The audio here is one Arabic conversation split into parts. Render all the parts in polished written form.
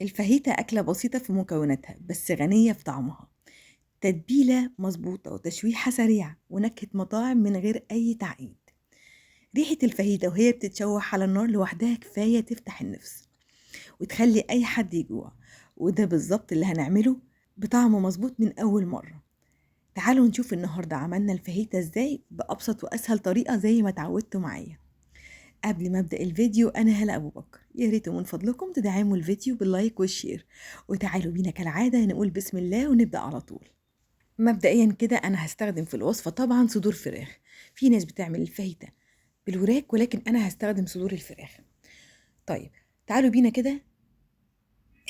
الفاهيتا أكلة بسيطة في مكوناتها بس غنية في طعمها. تتبيلة مظبوطة وتشويحة سريعة ونكهة مطاعم من غير أي تعقيد. ريحة الفاهيتا وهي بتتشوح على النار لوحدها كفاية تفتح النفس وتخلي أي حد يجوع، وده بالظبط اللي هنعمله بطعم مظبوط من أول مرة. تعالوا نشوف النهاردة عملنا الفاهيتا ازاي بأبسط وأسهل طريقة زي ما اتعودتوا معايا. قبل ما ابدا الفيديو انا هلا ابو بكر، يا ريت من فضلكم تدعموا الفيديو باللايك والشير، وتعالوا بينا كالعاده نقول بسم الله ونبدا على طول. مبدئيا كده انا هستخدم في الوصفه طبعا صدور فراخ. في ناس بتعمل الفاهيتا بالوراك ولكن انا هستخدم صدور الفراخ. طيب تعالوا بينا كده.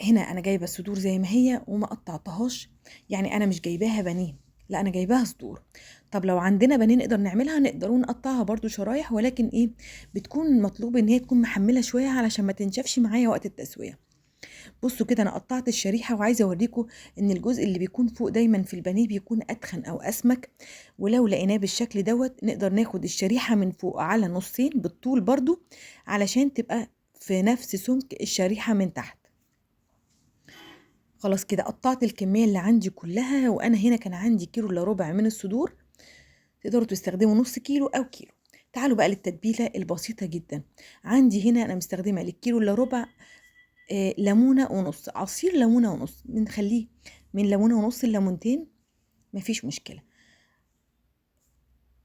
هنا انا جايبه الصدور زي ما هي وما قطعتهاش، يعني انا مش جايباها بانيه، لا انا جايباها صدور. طب لو عندنا بانيه نقدر نعملها، نقدر نقطعها برضو شرايح، ولكن ايه، بتكون مطلوب ان هي تكون محمله شويه علشان ما تنشفش معايا وقت التسويه. بصوا كده انا قطعت الشريحه، وعايزه اوريكم ان الجزء اللي بيكون فوق دايما في البانيه بيكون اتخن او اسمك، ولو لقيناه بالشكل دوت نقدر ناخد الشريحه من فوق على نصين بالطول برضو علشان تبقى في نفس سمك الشريحه من تحت. خلاص كده قطعت الكمية اللي عندي كلها، وانا هنا كان عندي كيلو الا ربع من الصدور. تقدروا تستخدموا نص كيلو او كيلو. تعالوا بقى للتتبيلة البسيطة جدا. عندي هنا انا مستخدمة للكيلو الا ربع ليمونة ونص، عصير ليمونة ونص، بنخليه من ليمونة ونص ليمونتين، مفيش مشكلة.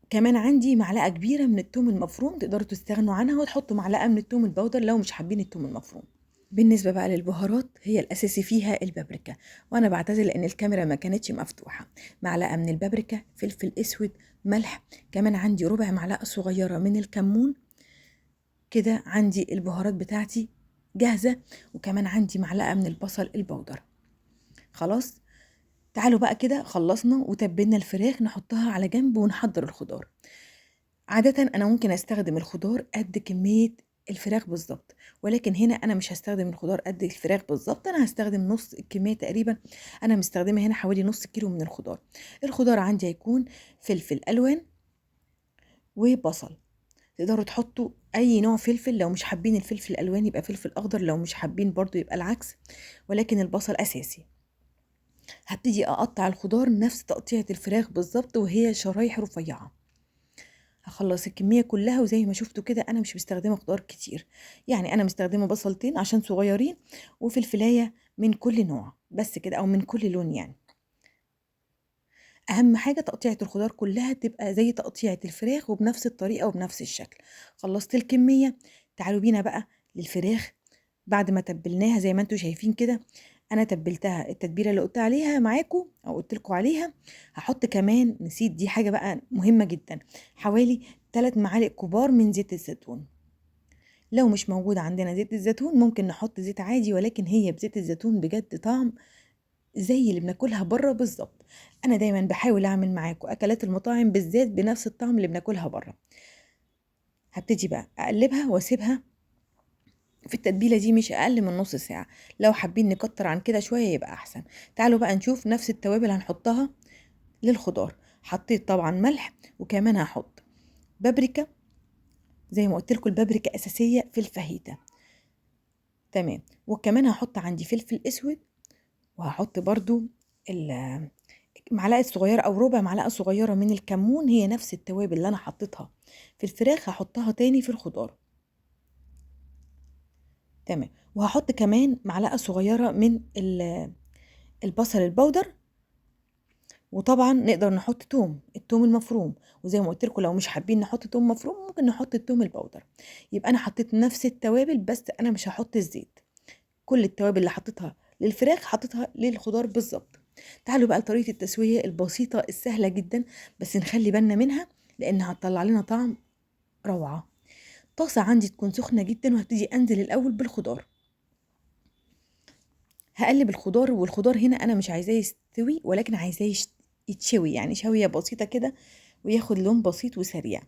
كمان عندي معلقة كبيرة من الثوم المفروم، تقدروا تستغنوا عنها وتحطوا معلقة من الثوم البودر لو مش حابين الثوم المفروم. بالنسبة بقى للبهارات، هي الأساسي فيها البابريكا، وأنا بعتذر لأن الكاميرا ما كانتش مفتوحة. معلقة من البابريكا، فلفل أسود، ملح، كمان عندي ربع معلقة صغيرة من الكمون. كده عندي البهارات بتاعتي جاهزة، وكمان عندي معلقة من البصل البودر. خلاص، تعالوا بقى كده خلصنا وتبلنا الفراخ، نحطها على جنب ونحضر الخضار. عادة أنا ممكن أستخدم الخضار قد كمية الفراخ بالظبط، ولكن هنا أنا مش هستخدم الخضار قد الفراخ بالظبط، أنا هستخدم نص الكمية تقريبا. أنا مستخدمة هنا حوالي نص كيلو من الخضار. الخضار عندي هيكون فلفل ألوان وبصل. تقدروا تحطوا أي نوع فلفل، لو مش حابين الفلفل الألوان يبقى فلفل أخضر، لو مش حابين برضو يبقى العكس، ولكن البصل أساسي. هبتدي أقطع الخضار نفس تقطيعة الفراخ بالظبط وهي شرايح رفيعة. هخلص الكمية كلها، وزي ما شفتوا كده أنا مش مستخدمة خضار كتير، يعني أنا مستخدمة بصلتين عشان صغيرين وفلفلاية من كل نوع بس كده، أو من كل لون يعني. أهم حاجة تقطيعة الخضار كلها تبقى زي تقطيعة الفراخ وبنفس الطريقة وبنفس الشكل. خلصت الكمية. تعالوا بينا بقى للفراخ. بعد ما تبلناها زي ما انتوا شايفين كده، انا تبلتها التتبيله اللي قلت عليها معاكم او قلت لكم عليها. هحط كمان، نسيت دي حاجه بقى مهمه جدا، حوالي 3 معالق كبار من زيت الزيتون. لو مش موجود عندنا زيت الزيتون ممكن نحط زيت عادي، ولكن هي بزيت الزيتون بجد طعم زي اللي بناكلها بره بالظبط. انا دايما بحاول اعمل معاكم اكلات المطاعم بالذات بنفس الطعم اللي بناكلها بره. هبتدي بقى اقلبها واسيبها في التتبيله دي مش اقل من نص ساعه، لو حابين نكتر عن كده شويه يبقى احسن. تعالوا بقى نشوف نفس التوابل هنحطها للخضار. حطيت طبعا ملح، وكمان هحط بابريكا، زي ما قلت لكم البابريكا اساسيه في الفاهيتا. تمام، وكمان هحط عندي فلفل اسود، وهحط برضو معلقه صغيره او ربع معلقه صغيره من الكمون، هي نفس التوابل اللي انا حطيتها في الفراخ هحطها تاني في الخضار. تمام، وهحط كمان معلقه صغيره من البصل البودر، وطبعا نقدر نحط التوم المفروم، وزي ما قلت لكم لو مش حابين نحط توم مفروم ممكن نحط التوم البودر. يبقى انا حطيت نفس التوابل بس انا مش هحط الزيت. كل التوابل اللي حطيتها للفراخ حطيتها للخضار بالظبط. تعالوا بقى لطريقه التسويه البسيطه السهله جدا، بس نخلي بالنا منها لانها هتطلع لنا طعم روعه. طاسه عندي تكون سخنه جدا، وهبتدي انزل الاول بالخضار. هقلب الخضار، والخضار هنا انا مش عايزاه يستوي ولكن عايزاه يتشوي، يعني شويه بسيطه كده وياخد لون بسيط وسريع.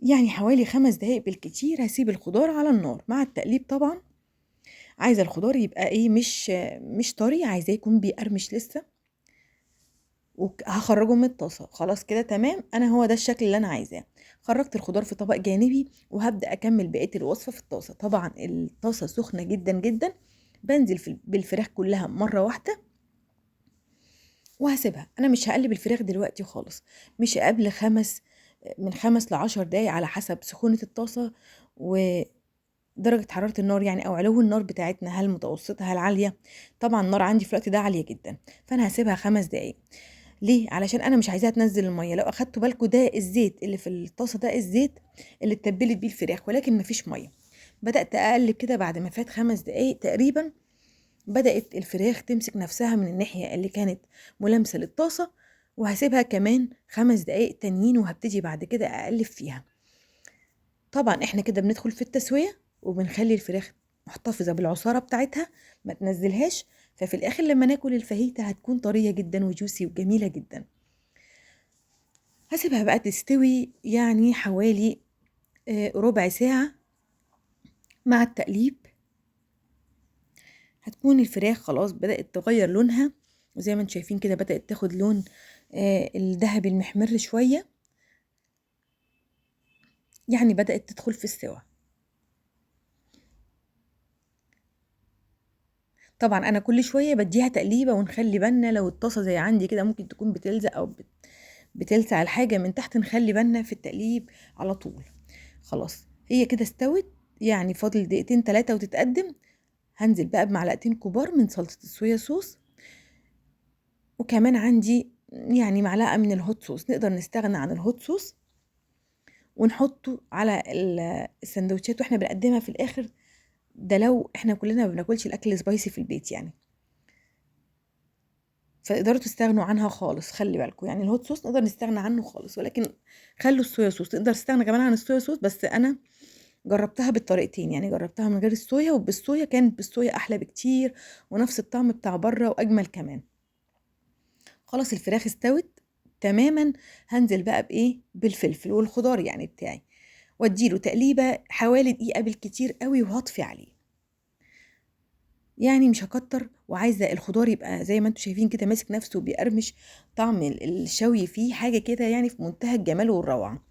يعني حوالي 5 دقايق بالكتير هسيب الخضار على النار مع التقليب طبعا. عايزه الخضار يبقى ايه، مش طري، عايزاه يكون بيقرمش لسه. وهخرجه من الطاسه. خلاص كده تمام، انا هو ده الشكل اللي انا عايزاه. خرجت الخضار في طبق جانبي وهبدأ أكمل بقية الوصفة في الطاسة. طبعا الطاسة سخنة جدا جدا. بنزل بالفراخ كلها مرة واحدة وهسيبها. أنا مش هقلب الفراخ دلوقتي خالص، مش قبل من 5 ل10 دقايق على حسب سخونة الطاسة ودرجة حرارة النار، يعني أو علو النار بتاعتنا، هل متوسطة هل عالية. طبعا النار عندي في الوقت ده عالية جدا، فأنا هسيبها 5 دقايق. ليه؟ علشان انا مش عايزاها تنزل الميه. لو اخدتوا بالكم ده الزيت اللي في الطاسه، ده الزيت اللي اتبلت بيه الفراخ، ولكن مفيش ميه. بدات اقلب كده بعد ما فات 5 دقايق تقريبا، بدات الفراخ تمسك نفسها من الناحيه اللي كانت ملامسه للطاسه، وهسيبها كمان 5 دقايق تانيين وهبتدي بعد كده اقلب فيها. طبعا احنا كده بندخل في التسويه وبنخلي الفراخ محتفظه بالعصاره بتاعتها، ما تنزلهاش. ففي الاخر لما ناكل الفاهيتا هتكون طريه جدا وجوسي وجميله جدا. هسيبها بقى تستوي يعني حوالي ربع ساعة مع التقليب. هتكون الفراخ خلاص بدأت تغير لونها، وزي ما انتم شايفين كده بدأت تاخد لون الذهبي المحمر شوية، يعني بدأت تدخل في السوا. طبعا انا كل شوية بديها تقليبة، ونخلي بالنا لو الطاسة زي عندي كده ممكن تكون بتلزق او بتلسع الحاجة من تحت، نخلي بالنا في التقليب على طول. خلاص هي كده استوت، يعني فاضل دقيقتين 3 وتتقدم. هنزل بقى بمعلقتين كبار من سلطة الصويا صوص، وكمان عندي يعني معلقة من الهوت صوص. نقدر نستغنى عن الهوت صوص ونحطه على السندوتشات واحنا بنقدمها في الاخر. ده لو احنا كلنا ما بناكلش الاكل سبايسي في البيت يعني، فتقدروا تستغنوا عنها خالص. خلي بالكم يعني الهوت صوص نقدر نستغنى عنه خالص، ولكن خلوا الصويا صوص. تقدر تستغنى كمان عن الصويا صوص، بس انا جربتها بالطريقتين، يعني جربتها من غير الصويا وبالصويا، كانت بالصويا احلى بكتير ونفس الطعم بتاع بره واجمل كمان. خلاص الفراخ استوت تماما. هنزل بقى بايه؟ بالفلفل والخضار يعني بتاعي، واديله تقليبه حوالي دقيقه بالكتير قوي، وهطفي عليه. يعني مش هكتر، وعايزه الخضار يبقى زي ما انتم شايفين كده ماسك نفسه وبيقرمش. طعم الشوي فيه حاجه كده يعني في منتهى الجمال والروعه.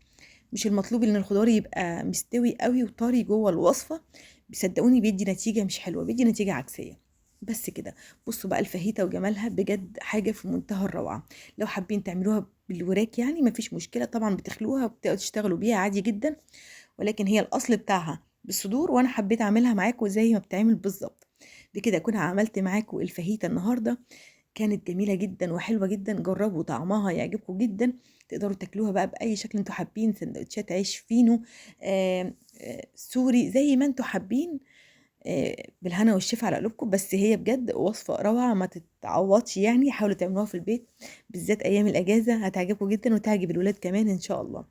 مش المطلوب ان الخضار يبقى مستوي قوي وطري جوه الوصفه، بيصدقوني بيدي نتيجه مش حلوه، بيدي نتيجه عكسيه. بس كده. بصوا بقى الفاهيتا وجمالها بجد حاجه في منتهى الروعه. لو حابين تعملوها بالوراك يعني مفيش مشكله، طبعا بتخلوها وبتشتغلوا بيها عادي جدا، ولكن هي الاصل بتاعها بالصدور، وانا حبيت اعملها معاكم زي ما بتعمل بالظبط. بكده اكون عملت معاكم الفاهيتا النهارده. كانت جميلة جدا وحلوة جدا، جربوا طعمها يعجبكم جدا. تقدروا تاكلوها بقى بأي شكل انتوا حابين، سندوتشات عيش فينو، سوري، زي ما انتوا حابين. بالهنا والشفا على قلوبكم. بس هي بجد وصفة روعة ما تتعوضش، يعني حاولوا تعملوها في البيت بالذات أيام الأجازة، هتعجبكم جدا وتعجب الولاد كمان إن شاء الله.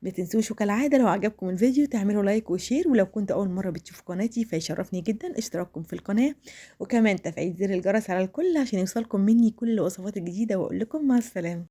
ما تنسوش كالعادة لو عجبكم الفيديو تعملوا لايك وشير، ولو كنت أول مرة بتشوفوا قناتي فيشرفني جدا اشتراككم في القناة، وكمان تفعيل زر الجرس على الكل عشان يوصلكم مني كل الوصفات الجديدة. وأقول لكم مع السلامة.